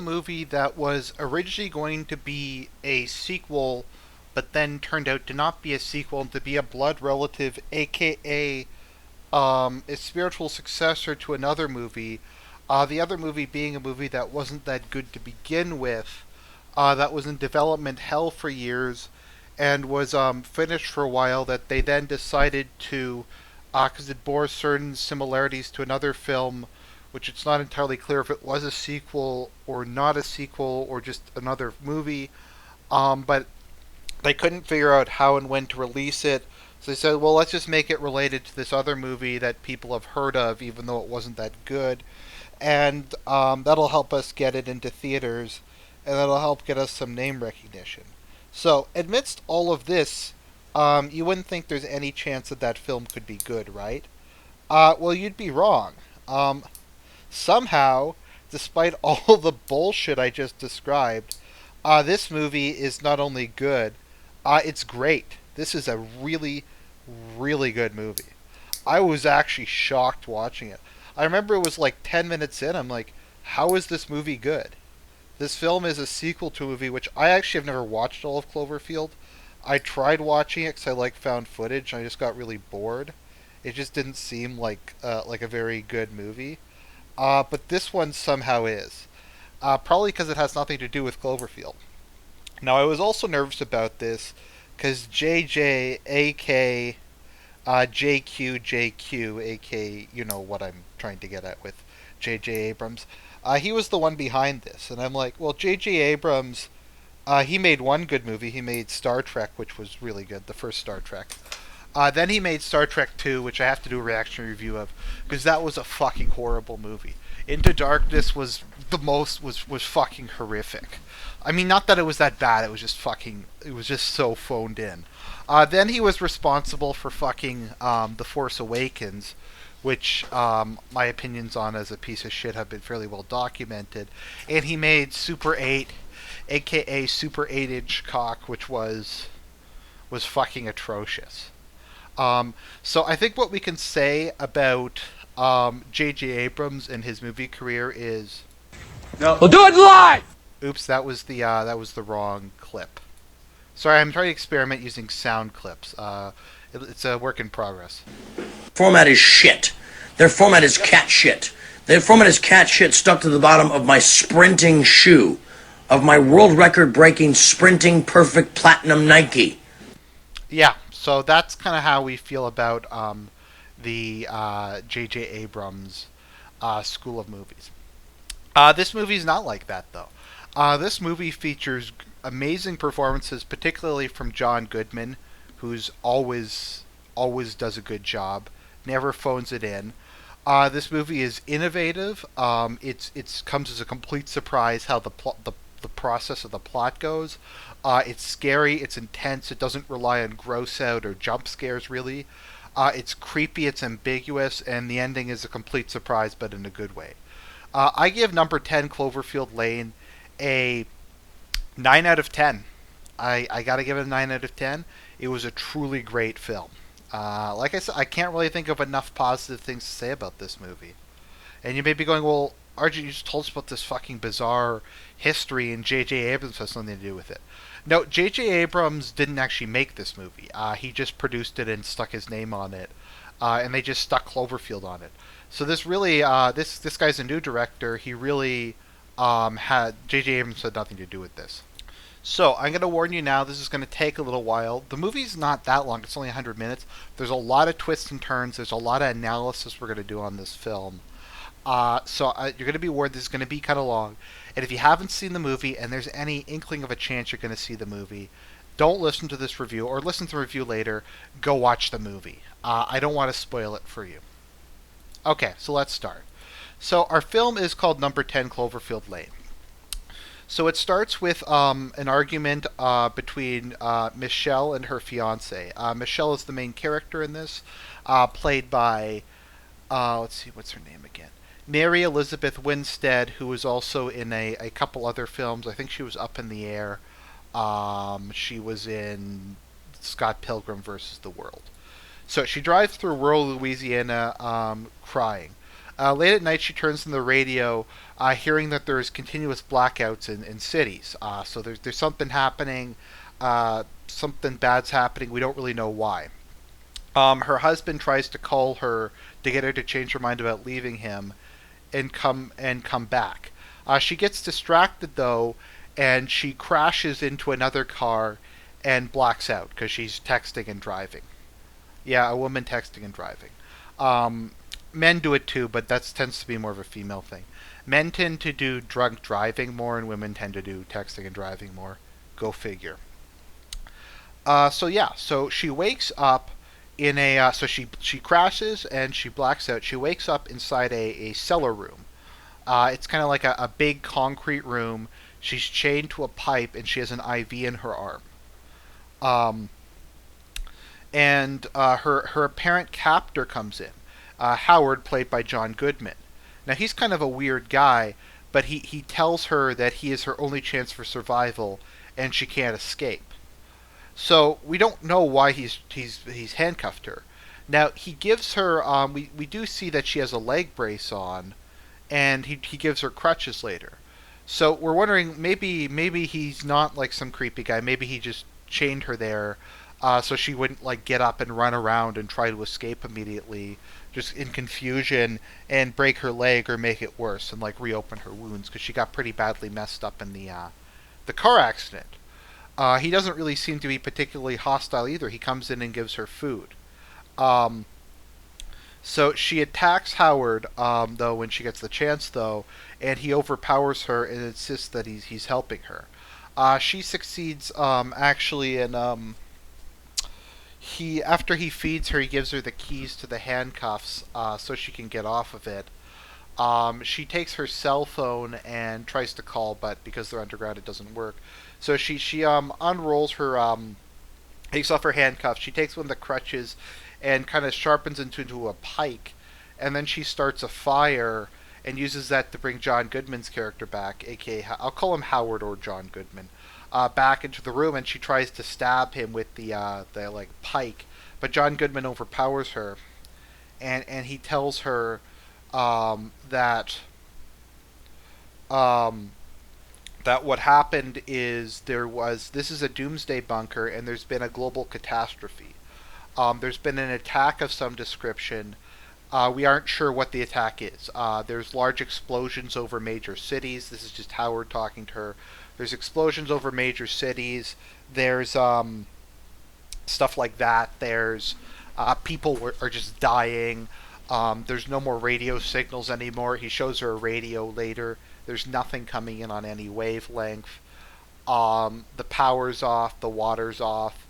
Movie that was originally going to be a sequel, but then turned out to not be a sequel and to be a blood relative, aka a spiritual successor to another movie. The other movie being a movie that wasn't that good to begin with, that was in development hell for years, and was finished for a while. That they then decided to, because it bore certain similarities to another film, which it's not entirely clear if it was a sequel or not a sequel or just another movie. But they couldn't figure out how and when to release it. So they said, well, let's just make it related to this other movie that people have heard of, even though it wasn't that good. And that'll help us get it into theaters, and that'll help get us some name recognition. So, amidst all of this, you wouldn't think there's any chance that that film could be good, right? Well, you'd be wrong. Somehow, despite all the bullshit I just described, this movie is not only good, it's great. This is a really, really good movie. I was actually shocked watching it. I remember it was like 10 minutes in, I'm like, how is this movie good? This film is a sequel to a movie which I actually have never watched all of Cloverfield. I tried watching it because I like found footage and I just got really bored. It just didn't seem like a very good movie. But this one somehow is. Probably because it has nothing to do with Cloverfield. Now, I was also nervous about this because JJ, AK, JQ, AK, you know what I'm trying to get at with JJ Abrams, he was the one behind this. And I'm like, well, JJ Abrams, he made one good movie. He made Star Trek, which was really good, the first Star Trek. Then he made Star Trek 2, which I have to do a reactionary review of, because that was a fucking horrible movie. Into Darkness was was fucking horrific. I mean, not that it was that bad, it was just so phoned in. Then he was responsible for fucking The Force Awakens, which my opinions on as a piece of shit have been fairly well documented. And he made Super 8, aka Super 8-inch cock, which was fucking atrocious. So I think what we can say about J.J. Abrams and his movie career is, No. We'll do it live! oops, that was the wrong clip. Sorry, I'm trying to experiment using sound clips. It's a work in progress. Format is shit. Their format is cat shit. Their format is cat shit stuck to the bottom of my sprinting shoe, of my world record breaking sprinting perfect platinum Nike. Yeah, so that's kind of how we feel about the J.J. Abrams School of Movies. This movie's not like that, though. This movie features amazing performances, particularly from John Goodman, who's always does a good job, never phones it in. This movie is innovative. It's comes as a complete surprise how the process of the plot goes. It's scary. It's intense. It doesn't rely on gross out or jump scares really. It's creepy. It's ambiguous, and the ending is a complete surprise, but in a good way. I give number 10 Cloverfield Lane a 9 out of 10. I gotta give it a 9 out of 10. It was a truly great film. Like I said, I can't really think of enough positive things to say about this movie. And you may be going, well, Argent, you just told us about this fucking bizarre history, and J.J. Abrams has something to do with it. No, J.J. Abrams didn't actually make this movie. He just produced it and stuck his name on it, and they just stuck Cloverfield on it. So this really, this guy's a new director. He really had J.J. Abrams had nothing to do with this. So, I'm going to warn you now, this is going to take a little while. The movie's not that long, it's only 100 minutes. There's a lot of twists and turns, there's a lot of analysis we're going to do on this film. You're going to be warned this is going to be kind of long. And if you haven't seen the movie and there's any inkling of a chance you're going to see the movie, don't listen to this review or listen to the review later. Go watch the movie. I don't want to spoil it for you. Okay, so let's start. So our film is called Number 10 Cloverfield Lane. So it starts with an argument between Michelle and her fiance. Michelle is the main character in this, played by, let's see, what's her name again? Mary Elizabeth Winstead, who was also in a couple other films. I think she was Up in the Air. She was in Scott Pilgrim versus the World. So she drives through rural Louisiana crying. Late at night, she turns on the radio, hearing that there's continuous blackouts in cities. So there's something happening, something bad's happening. We don't really know why. Her husband tries to call her to get her to change her mind about leaving him and come back. She gets distracted though, and she crashes into another car and blacks out because she's texting and driving. Yeah, a woman texting and driving. Um, Men do it too, but that tends to be more of a female thing. Men tend to do drunk driving more, and women tend to do texting and driving more. Go figure. So yeah, so she wakes up in a so she crashes and she blacks out. She wakes up inside a cellar room. It's kind of like a big concrete room. She's chained to a pipe and she has an IV in her arm. Um, and her apparent captor comes in. Howard, played by John Goodman. Now he's kind of a weird guy, but he tells her that he is her only chance for survival, and she can't escape. So we don't know why he's handcuffed her. Now he gives her we do see that she has a leg brace on, and he gives her crutches later. So we're wondering maybe he's not like some creepy guy. Maybe he just chained her there so she wouldn't like get up and run around and try to escape immediately, just in confusion and break her leg or make it worse and like reopen her wounds because she got pretty badly messed up in the car accident. He doesn't really seem to be particularly hostile either. He comes in and gives her food. Um, so she attacks Howard, though, when she gets the chance, though, and he overpowers her and insists that he's helping her. She succeeds, actually, in he after he feeds her, he gives her the keys to the handcuffs, so she can get off of it. She takes her cell phone and tries to call, but because they're underground, it doesn't work. So she unrolls her takes off her handcuffs. She takes one of the crutches and kind of sharpens it into a pike, and then she starts a fire and uses that to bring John Goodman's character back, aka I'll call him Howard or John Goodman, back into the room, and she tries to stab him with the like pike, but John Goodman overpowers her, and he tells her that um, that what happened is this is a doomsday bunker and there's been a global catastrophe. There's been an attack of some description. We aren't sure what the attack is. There's large explosions over major cities. This is just Howard talking to her. There's explosions over major cities. There's stuff like that. There's people are just dying. There's no more radio signals anymore. He shows her a radio later. There's nothing coming in on any wavelength. The power's off. The water's off.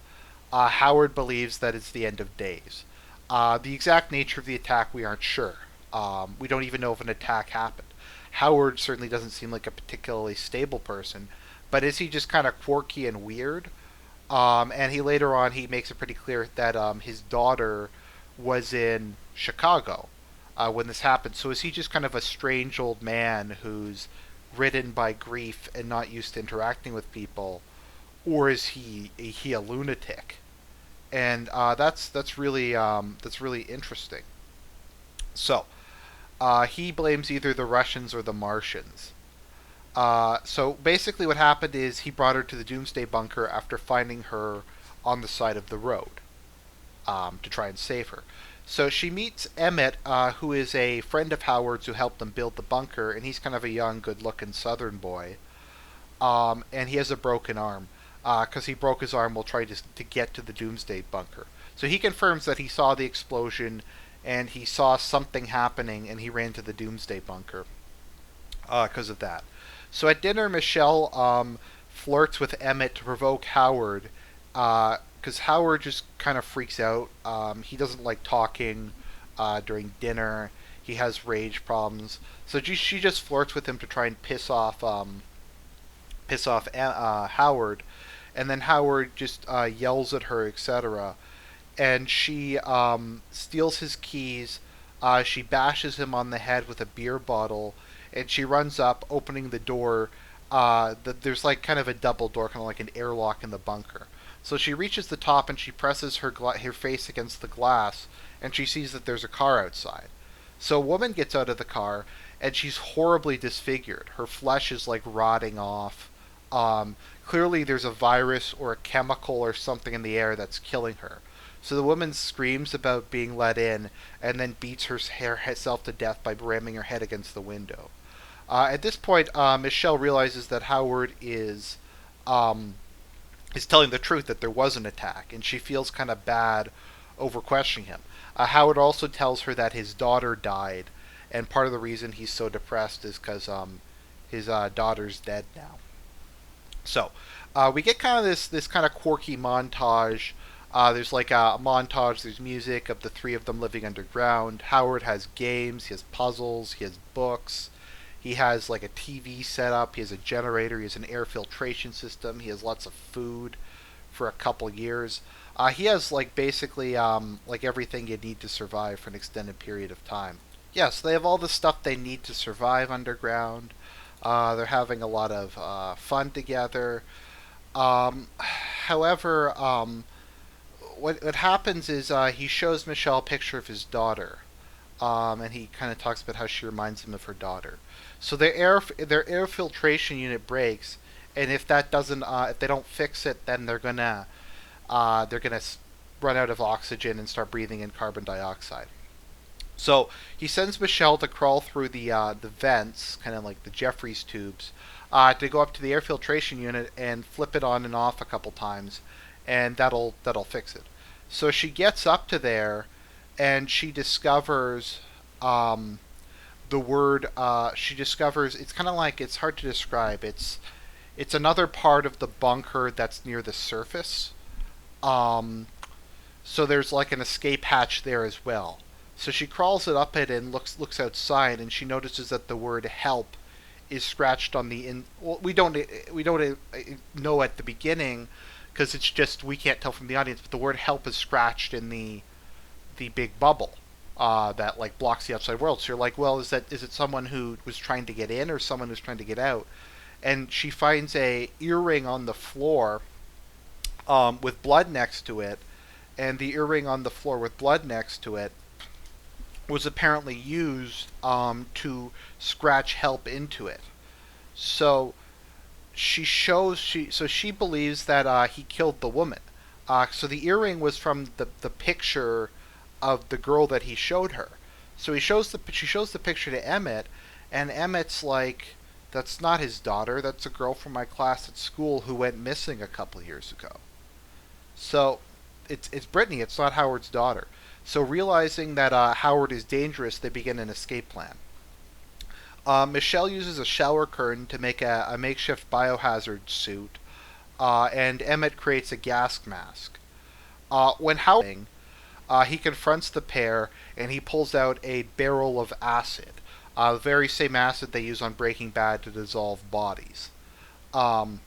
Howard believes that it's the end of days. The exact nature of the attack, we aren't sure. We don't even know if an attack happened. Howard certainly doesn't seem like a particularly stable person, but is he just kind of quirky and weird? And he later on he makes it pretty clear that his daughter was in Chicago when this happened. So is he just kind of a strange old man who's ridden by grief and not used to interacting with people, or is he a lunatic? And that's really interesting. So he blames either the Russians or the Martians. So basically, what happened is he brought her to the Doomsday Bunker after finding her on the side of the road to try and save her. So she meets Emmett, who is a friend of Howard's who helped them build the bunker, and he's kind of a young, good-looking Southern boy. And he has a broken arm because he broke his arm while trying to get to the Doomsday Bunker. So he confirms that he saw the explosion and he saw something happening, and he ran to the Doomsday Bunker because of that. So at dinner, Michelle flirts with Emmett to provoke Howard because Howard just kind of freaks out. He doesn't like talking during dinner. He has rage problems. So she just flirts with him to try and piss off Howard, and then Howard just yells at her, etc. And she steals his keys. She bashes him on the head with a beer bottle, and she runs up, opening the door. There's like kind of a double door, kind of like an airlock in the bunker. So she reaches the top and she presses her face against the glass, and she sees that there's a car outside. So a woman gets out of the car, and she's horribly disfigured. Her flesh is like rotting off. Clearly, there's a virus or a chemical or something in the air that's killing her. So the woman screams about being let in, and then beats herself to death by ramming her head against the window. At this point, Michelle realizes that Howard um, is telling the truth, that there was an attack, and she feels kind of bad over questioning him. Howard also tells her that his daughter died, and part of the reason he's so depressed is because his daughter's dead now. So we get kind of this kind of quirky montage. There's like a montage. There's music of the three of them living underground. Howard has games. He has puzzles. He has books. He has like a TV set up. He has a generator. He has an air filtration system. He has lots of food for a couple years. He has like basically like everything you need to survive for an extended period of time. Yes, they have all the stuff they need to survive underground. They're having a lot of fun together. However, what happens is he shows Michelle a picture of his daughter, and he kind of talks about how she reminds him of her daughter. So their air filtration unit breaks, and if they don't fix it, then they're gonna run out of oxygen and start breathing in carbon dioxide. So he sends Michelle to crawl through the vents, kind of like the Jeffries tubes, to go up to the air filtration unit and flip it on and off a couple times, and that'll fix it. So she gets up to there, and she discovers the word. She discovers it's kind of like, it's hard to describe. It's another part of the bunker that's near the surface. Um, so there's like an escape hatch there as well. So she crawls it up it and looks outside, and she notices that the word "help" is scratched on the in. Well, we don't know at the beginning, because it's just, we can't tell from the audience. But the word "help" is scratched in the big bubble that like blocks the outside world. So you're like, well, is it someone who was trying to get in, or someone who's trying to get out? And she finds a earring on the floor with blood next to it, and the earring on the floor with blood next to it was apparently used to scratch "help" into it. So she believes that he killed the woman. So the earring was from the picture of the girl that he showed her. So she shows the picture to Emmett, and Emmett's like, "That's not his daughter. That's a girl from my class at school who went missing a couple years ago." So it's Brittany. It's not Howard's daughter. So realizing that Howard is dangerous, they begin an escape plan. Michelle uses a shower curtain to make a makeshift biohazard suit, and Emmett creates a gas mask. When Howard he confronts the pair, and he pulls out a barrel of acid, the very same acid they use on Breaking Bad to dissolve bodies. Um,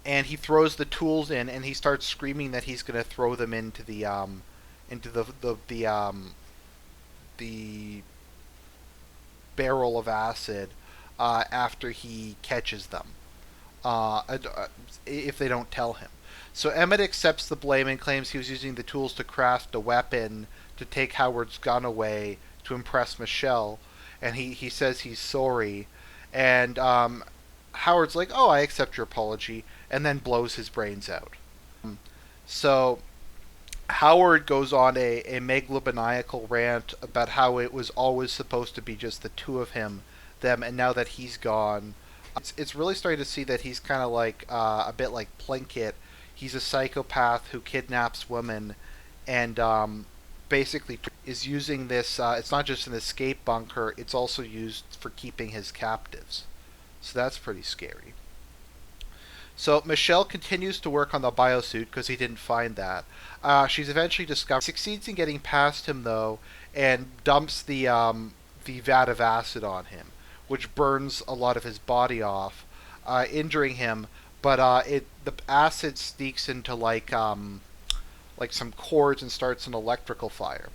and he throws the tools in, and he starts screaming that he's going to throw them into the barrel of acid after he catches them, if they don't tell him. So Emmett accepts the blame and claims he was using the tools to craft a weapon to take Howard's gun away to impress Michelle, and he says he's sorry. And Howard's like, "Oh, I accept your apology," and then blows his brains out. So Howard goes on a megalomaniacal rant about how it was always supposed to be just the two of them, and now that he's gone, it's really starting to see that he's kind of like a bit like Plinkett. He's a psychopath who kidnaps women, and basically is using this. It's not just an escape bunker; it's also used for keeping his captives. So that's pretty scary. So Michelle continues to work on the biosuit because he didn't find that. She's eventually discovered, succeeds in getting past him though, and dumps the vat of acid on him, which burns a lot of his body off, injuring him. But the acid sneaks into like some cords and starts an electrical fire.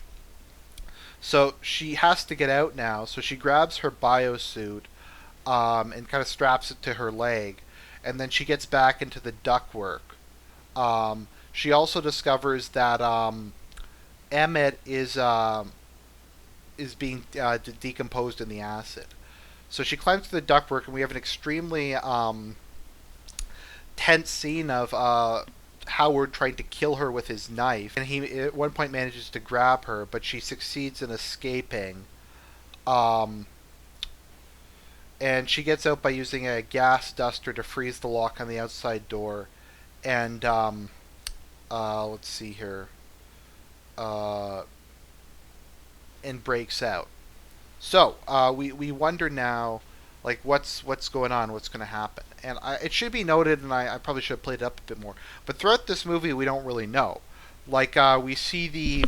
So she has to get out now. So she grabs her biosuit and kind of straps it to her leg, and then she gets back into the ductwork. She also discovers that Emmett is is being decomposed in the acid. So she climbs through the ductwork, and we have an extremely tense scene of Howard trying to kill her with his knife, and he at one point manages to grab her, but she succeeds in escaping. Um, and she gets out by using a gas duster to freeze the lock on the outside door. And let's see here, uh, and breaks out. So we wonder now, like what's going on, what's going to happen, and it should be noted, and I probably should have played it up a bit more. But throughout this movie, we don't really know. Like we see the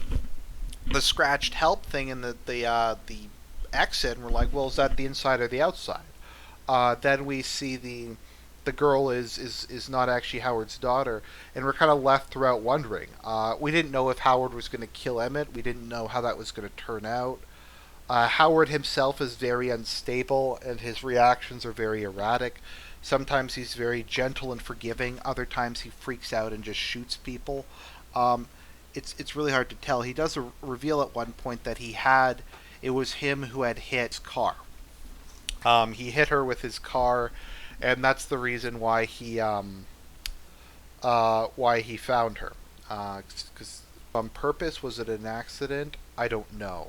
scratched help thing in the exit, and we're like, well, is that the inside or the outside? Then we see the girl is not actually Howard's daughter, and we're kind of left throughout wondering. We didn't know if Howard was going to kill Emmett. We didn't know how that was going to turn out. Howard himself is very unstable, and his reactions are very erratic. Sometimes he's very gentle and forgiving. Other times he freaks out and just shoots people. Um, it's really hard to tell. He does reveal at one point that it was him who had hit his car. He hit her with his car, and that's the reason why he found her. Because on purpose, was it an accident? I don't know.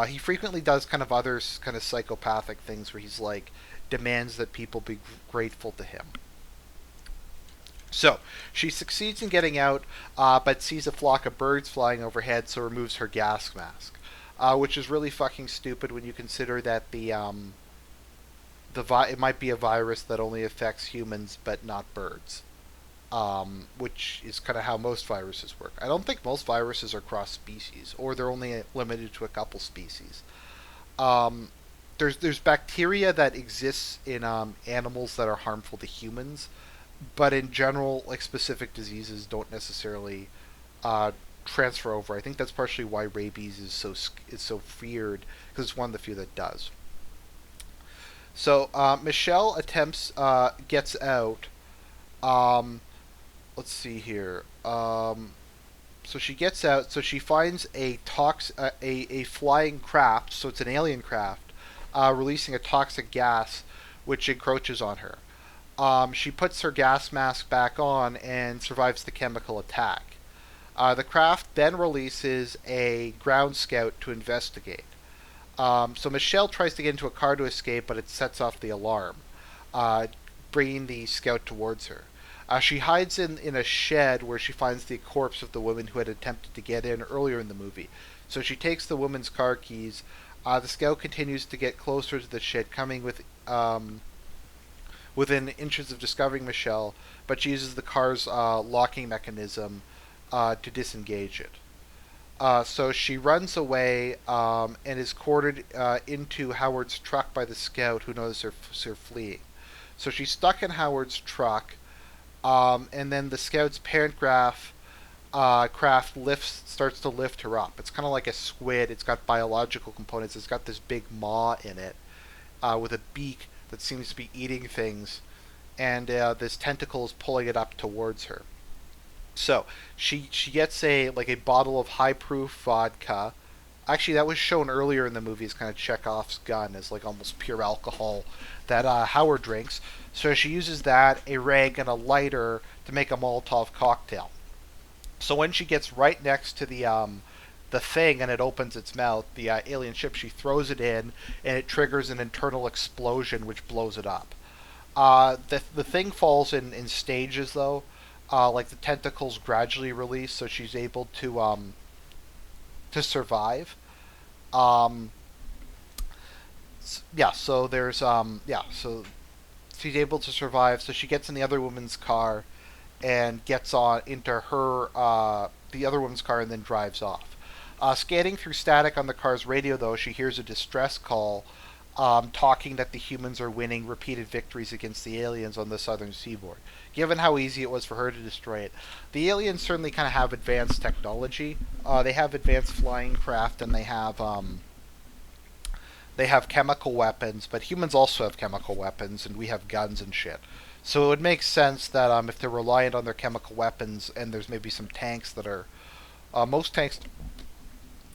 He frequently does kind of other kind of psychopathic things where he's like demands that people be grateful to him. So she succeeds in getting out, but sees a flock of birds flying overhead, so removes her gas mask, which is really fucking stupid when you consider that it might be a virus that only affects humans but not birds, which is kind of how most viruses work. I don't think most viruses are cross species, or they're only limited to a couple species. Um, there's bacteria that exists in animals that are harmful to humans, but in general, like specific diseases don't necessarily uh, transfer over. I think that's partially why rabies is so feared, because it's one of the few that does. So Michelle gets out. Um, let's see here. So she gets out. So she finds a flying craft. So it's an alien craft, releasing a toxic gas, which encroaches on her. She puts her gas mask back on and survives the chemical attack. The craft then releases a ground scout to investigate. So Michelle tries to get into a car to escape, but it sets off the alarm, uh, bringing the scout towards her. She hides in a shed where she finds the corpse of the woman who had attempted to get in earlier in the movie. So she takes the woman's car keys. The scout continues to get closer to the shed, coming within inches of discovering Michelle, but she uses the car's locking mechanism to disengage it. So she runs away and is quartered into Howard's truck by the scout, who notices her fleeing. So she's stuck in Howard's truck, and then the scout's craft starts to lift her up. It's kind of like a squid. It's got biological components. It's got this big maw in it with a beak that seems to be eating things, and this tentacle is pulling it up towards her. So she gets a bottle of high proof vodka. Actually, that was shown earlier in the movie as kind of Chekhov's gun, as like almost pure alcohol that Howard drinks. So she uses that, a rag, and a lighter to make a Molotov cocktail. So when she gets right next to the thing and it opens its mouth, the alien ship, she throws it in, and it triggers an internal explosion which blows it up. The thing falls in stages though. Like the tentacles gradually release, so she's able to survive. Um, yeah, so so she's able to survive. So she gets in the other woman's car and gets on into the other woman's car and then drives off. Scanning through static on the car's radio, though, she hears a distress call talking that the humans are winning repeated victories against the aliens on the southern seaboard. Given how easy it was for her to destroy it, the aliens certainly kind of have advanced technology. They have advanced flying craft, and they have chemical weapons, but humans also have chemical weapons, and we have guns and shit. So it would make sense that if they're reliant on their chemical weapons, and there's maybe some tanks that are most tanks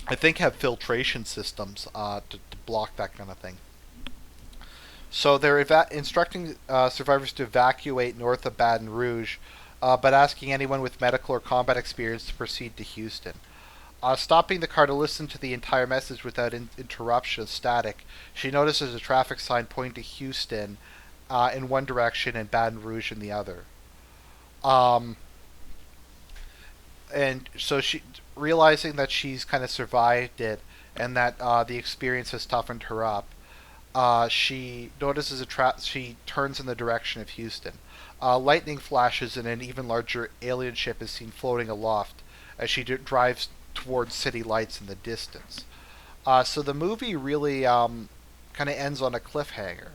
I think have filtration systems to block that kind of thing. So they're instructing survivors to evacuate north of Baton Rouge, but asking anyone with medical or combat experience to proceed to Houston. Stopping the car to listen to the entire message without interruption, static, she notices a traffic sign pointing to Houston in one direction and Baton Rouge in the other. Um, and so she, realizing that she's kind of survived it and that the experience has toughened her up, she notices a trap. She turns in the direction of Houston. Lightning flashes and an even larger alien ship is seen floating aloft as she drives towards city lights in the distance. So the movie really kind of ends on a cliffhanger.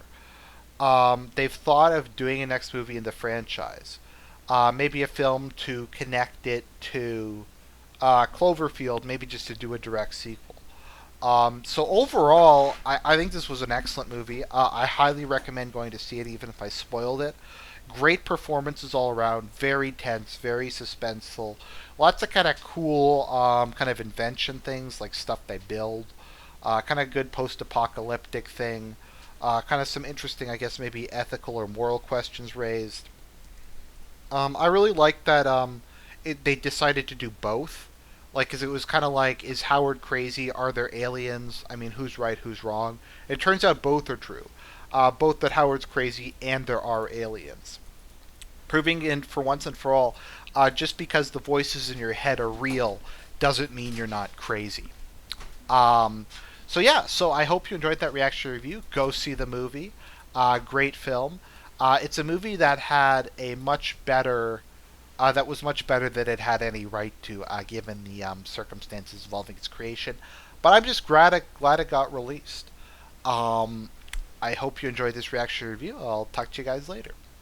They've thought of doing a next movie in the franchise. Maybe a film to connect it to Cloverfield, maybe just to do a direct sequel. So overall, I think this was an excellent movie. I highly recommend going to see it, even if I spoiled it. Great performances all around, very tense, very suspenseful. Lots of kind of cool, kind of invention things like stuff they build. Kind of good post-apocalyptic thing. Kind of some interesting, I guess, maybe ethical or moral questions raised. I really like that they decided to do both. Like, cause it was kind of like, is Howard crazy? Are there aliens? I mean, who's right, who's wrong? It turns out both are true. Both that Howard's crazy and there are aliens. Proving in for once and for all, just because the voices in your head are real doesn't mean you're not crazy. Um, so yeah, so I hope you enjoyed that reaction review. Go see the movie. Great film. It's a movie that had a much better, that was much better than it had any right to, given the circumstances involving its creation. But I'm just glad it got released. I hope you enjoyed this reaction review. I'll talk to you guys later.